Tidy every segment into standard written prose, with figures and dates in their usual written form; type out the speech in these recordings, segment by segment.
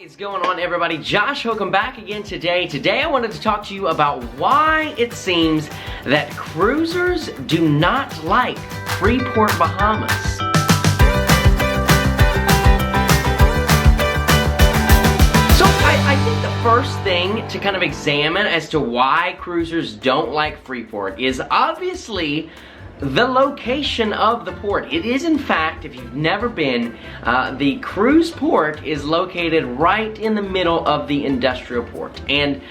is going on, everybody? Josh, welcome back again today. Today I wanted to talk to you about why it seems that cruisers do not like Freeport, Bahamas. So I think the first thing to kind of examine as to why cruisers don't like Freeport is obviously the location of the port. It is, in fact, if you've never been, the cruise port is located right in the middle of the industrial port. And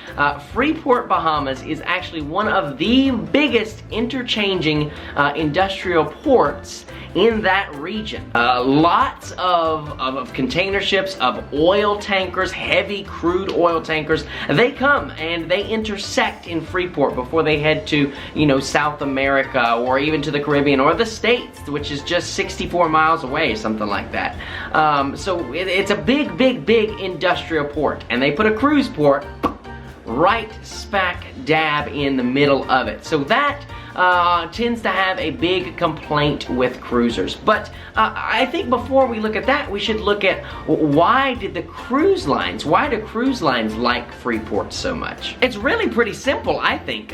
Freeport, Bahamas is actually one of the biggest interchanging industrial ports in that region. Lots of container ships, of oil tankers, heavy crude oil tankers, they come and they intersect in Freeport before they head to, you know, South America or even to the Caribbean or the States, which is just 64 miles away, something like that. So it's a big industrial port, and they put a cruise port right smack dab in the middle of it. So that tends to have a big complaint with cruisers. But I think before we look at that, we should look at why do cruise lines like Freeport so much? It's really pretty simple, I think.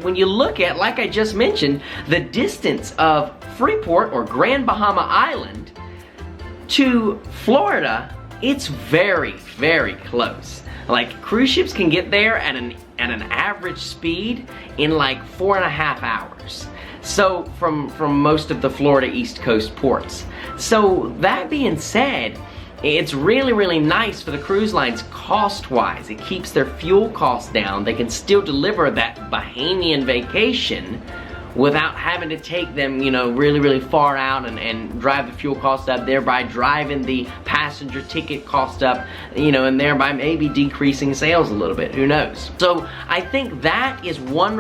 When you look at, like I just mentioned, the distance of Freeport or Grand Bahama Island to Florida, it's very close. Like, cruise ships can get there at an average speed in like 4.5 hours. So from most of the Florida East Coast ports. So that being said, it's really nice for the cruise lines cost-wise. It keeps their fuel costs down. They can still deliver that Bahamian vacation without having to take them, you know, really far out and drive the fuel cost up, thereby driving the passenger ticket cost up, you know, and thereby maybe decreasing sales a little bit, who knows. So I think that is one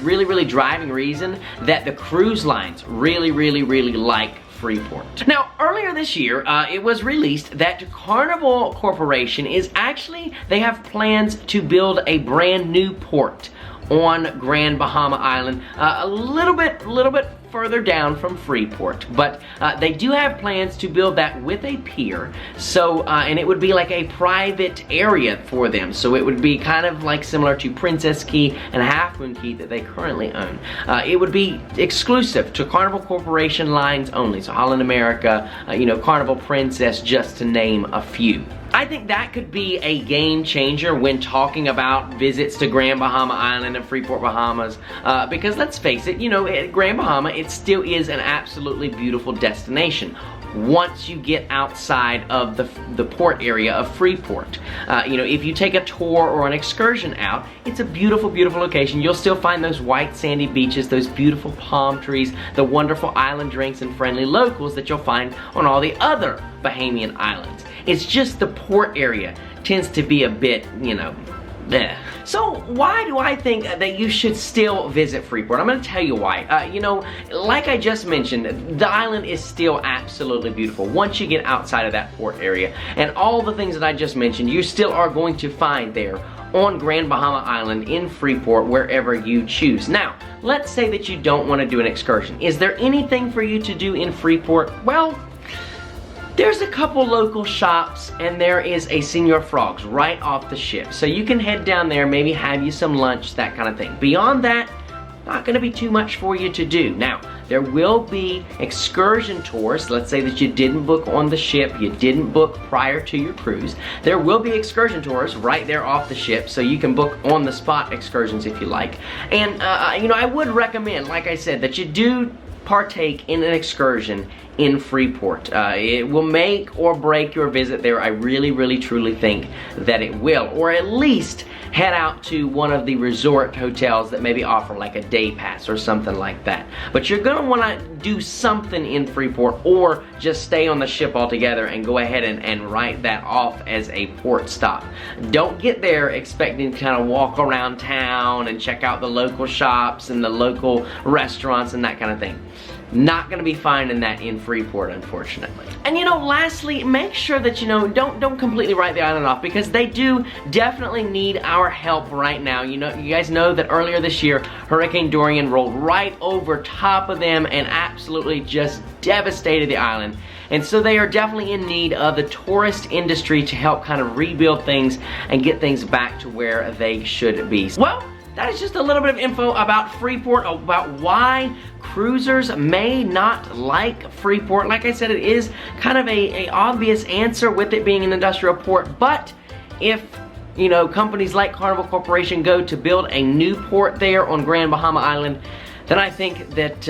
really driving reason that the cruise lines really like Freeport. Now, earlier this year, it was released that Carnival Corporation is actually, they have plans to build a brand new port on Grand Bahama Island, a little bit further down from Freeport, but they do have plans to build that with a pier. So and it would be like a private area for them, so it would be kind of like similar to Princess Key and Half Moon Key that they currently own. It would be exclusive to Carnival Corporation lines only, so Holland America, you know, Carnival Princess, just to name a few. I think that could be a game changer when talking about visits to Grand Bahama Island and Freeport, Bahamas, because let's face it, you know, at Grand Bahama, it still is an absolutely beautiful destination once you get outside of the port area of Freeport. You know, if you take a tour or an excursion out, it's a beautiful location. You'll still find those white sandy beaches, those beautiful palm trees, the wonderful island drinks and friendly locals that you'll find on all the other Bahamian islands. It's just the port area tends to be a bit, you know, bleh. So why do I think that you should still visit Freeport? I'm going to tell you why. You know, like I just mentioned, the island is still absolutely beautiful once you get outside of that port area. And all the things that I just mentioned, you still are going to find there on Grand Bahama Island, in Freeport, wherever you choose. Now, let's say that you don't want to do an excursion. Is there anything for you to do in Freeport? Well, there's a couple local shops, and there is a Senor Frogs right off the ship. So you can head down there, maybe have you some lunch, that kind of thing. Beyond that, not gonna be too much for you to do. Now, there will be excursion tours. Let's say that you didn't book on the ship, you didn't book prior to your cruise. There will be excursion tours right there off the ship, so you can book on the spot excursions if you like. And, you know, I would recommend, like I said, that you do partake in an excursion in Freeport. It will make or break your visit there. I really truly think that it will. Or at least head out to one of the resort hotels that maybe offer like a day pass or something like that. But you're gonna wanna do something in Freeport, or just stay on the ship altogether and go ahead and write that off as a port stop. Don't get there expecting to kind of walk around town and check out the local shops and the local restaurants and that kind of thing. Not gonna be finding that in Freeport, unfortunately. And you know, lastly, make sure that, you know, don't completely write the island off, because they do definitely need our help right now. You know, you guys know that earlier this year, Hurricane Dorian rolled right over top of them and absolutely just devastated the island. and so they are definitely in need of the tourist industry to help kind of rebuild things and get things back to where they should be. Well, that is just a little bit of info about Freeport, about why cruisers may not like Freeport. Like I said, it is kind of a obvious answer with it being an industrial port, but if, you know, companies like Carnival Corporation go to build a new port there on Grand Bahama Island, then I think that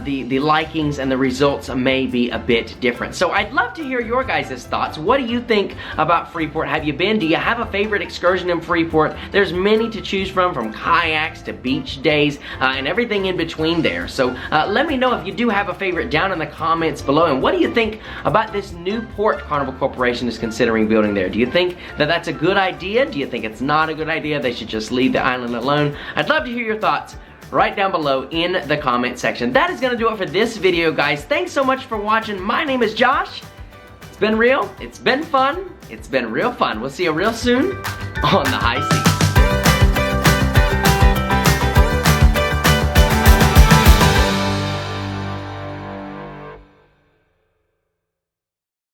the likings and the results may be a bit different. So I'd love to hear your guys' thoughts. What do you think about Freeport? Have you been? Do you have a favorite excursion in Freeport? There's many to choose from kayaks to beach days and everything in between there. So let me know if you do have a favorite down in the comments below. And what do you think about this new port Carnival Corporation is considering building there? Do you think that that's a good idea? Do you think it's not a good idea? They should just leave the island alone? I'd love to hear your thoughts right down below in the comment section. That is gonna do it for this video, guys. Thanks so much for watching. My name is Josh. It's been real, it's been fun, it's been real fun. We'll see you real soon on the high seas.